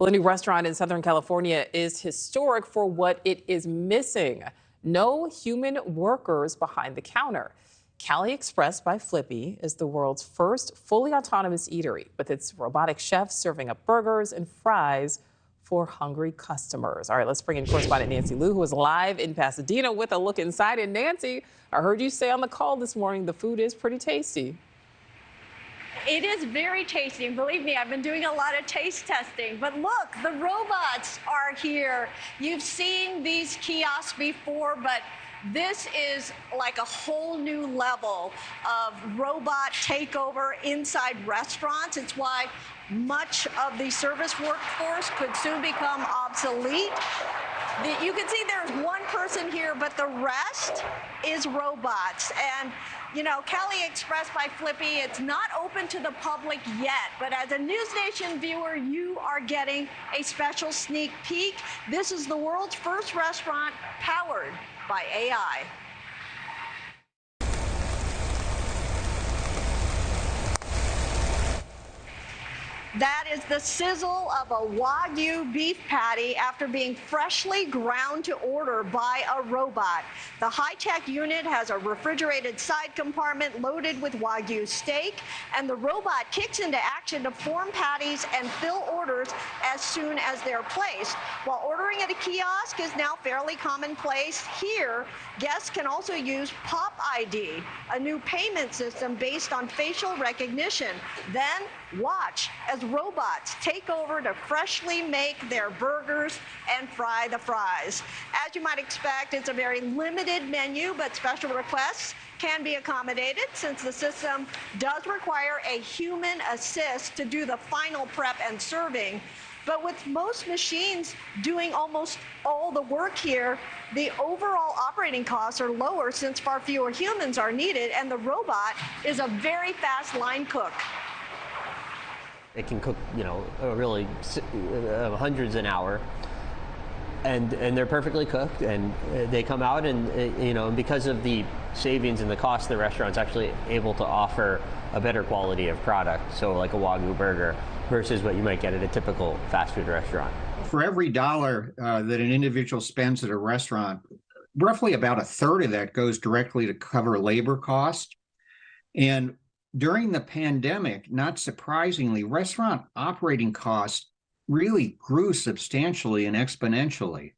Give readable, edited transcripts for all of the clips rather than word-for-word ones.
Well, a new restaurant in Southern California is historic for what it is missing. No human workers behind the counter. Cali Express by Flippy is the world's first fully autonomous eatery, with its robotic chefs serving up burgers and fries for hungry customers. All right, let's bring in correspondent Nancy Liu, who is live in Pasadena with a look inside. And Nancy, I heard you say on the call this morning the food is pretty tasty. It is very tasty, and believe me, I've been doing a lot of taste testing. But look, the robots are here. You've seen these kiosks before, but this is like a whole new level of robot takeover inside restaurants. It's why much of the service workforce could soon become obsolete. You can see there's one person here, but the rest is robots. And, you know, Cali Express by Flippy, it's not open to the public yet, but as a NewsNation viewer, you are getting a special sneak peek. This is the world's first restaurant powered by AI. That is the sizzle of a Wagyu beef patty after being freshly ground to order by a robot. The high-tech unit has a refrigerated side compartment loaded with Wagyu steak, and the robot kicks into action to form patties and fill orders as soon as they're placed. While ordering at a kiosk is now fairly commonplace, here, guests can also use Pop ID, a new payment system based on facial recognition. Then watch as robots take over to freshly make their burgers and fry the fries. As you might expect, it's a very limited menu, but special requests can be accommodated since the system does require a human assist to do the final prep and serving. But with most machines doing almost all the work here, the overall operating costs are lower since far fewer humans are needed, and the robot is a very fast line cook. It can cook, you know, really hundreds an hour, and they're perfectly cooked, and they come out, and you know, because of the savings and the cost, the restaurant's actually able to offer a better quality of product. So, like a Wagyu burger versus what you might get at a typical fast food restaurant. For every dollar that an individual spends at a restaurant, roughly about a third of that goes directly to cover labor costs. And during the pandemic, not surprisingly, restaurant operating costs really grew substantially and exponentially.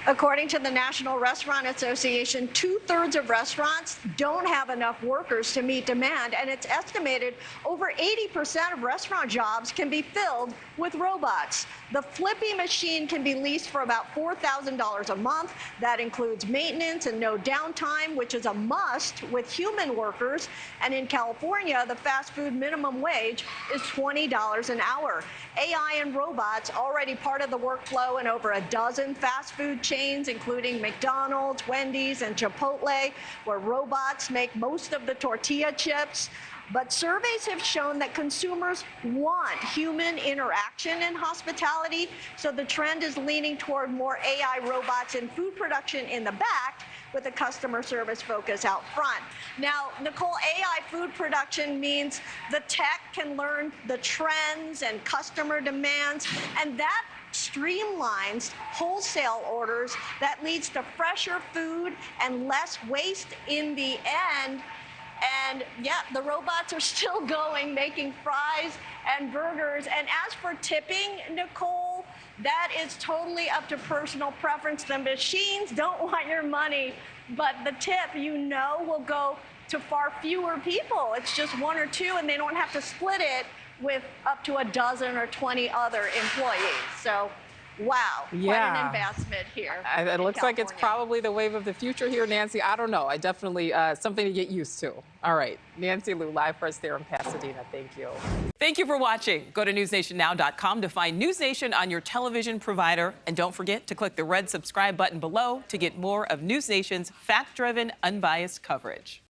According to the National Restaurant Association, 2/3 of restaurants don't have enough workers to meet demand, and it's estimated over 80% of restaurant jobs can be filled with robots. The Flippy machine can be leased for about $4,000 a month. That includes maintenance and no downtime, which is a must with human workers. And in California, the fast food minimum wage is $20 an hour. AI and robots already part of the workflow in over a dozen fast food chains, including McDonald's, Wendy's, and Chipotle, where robots make most of the tortilla chips. But surveys have shown that consumers want human interaction in hospitality, so the trend is leaning toward more AI robots in food production in the back, with a customer service focus out front. Now, Nichole, AI food production means the tech can learn the trends and customer demands, and that streamlines wholesale orders. That leads to fresher food and less waste in the end. And yeah, the robots are still going, making fries and burgers. And as for tipping, Nichole, that is totally up to personal preference. The machines don't want your money, but the tip, you know, will go to far fewer people. It's just one or two, and they don't have to split it with up to a dozen or 20 other employees. So, wow, quite an investment here. It looks like it's probably the wave of the future here, Nancy. I don't know. I definitely, something to get used to. All right, Nancy Liu, live for us there in Pasadena. Thank you. Thank you for watching. Go to newsnationnow.com to find News Nation on your television provider. And don't forget to click the red subscribe button below to get more of News Nation's fact-driven, unbiased coverage.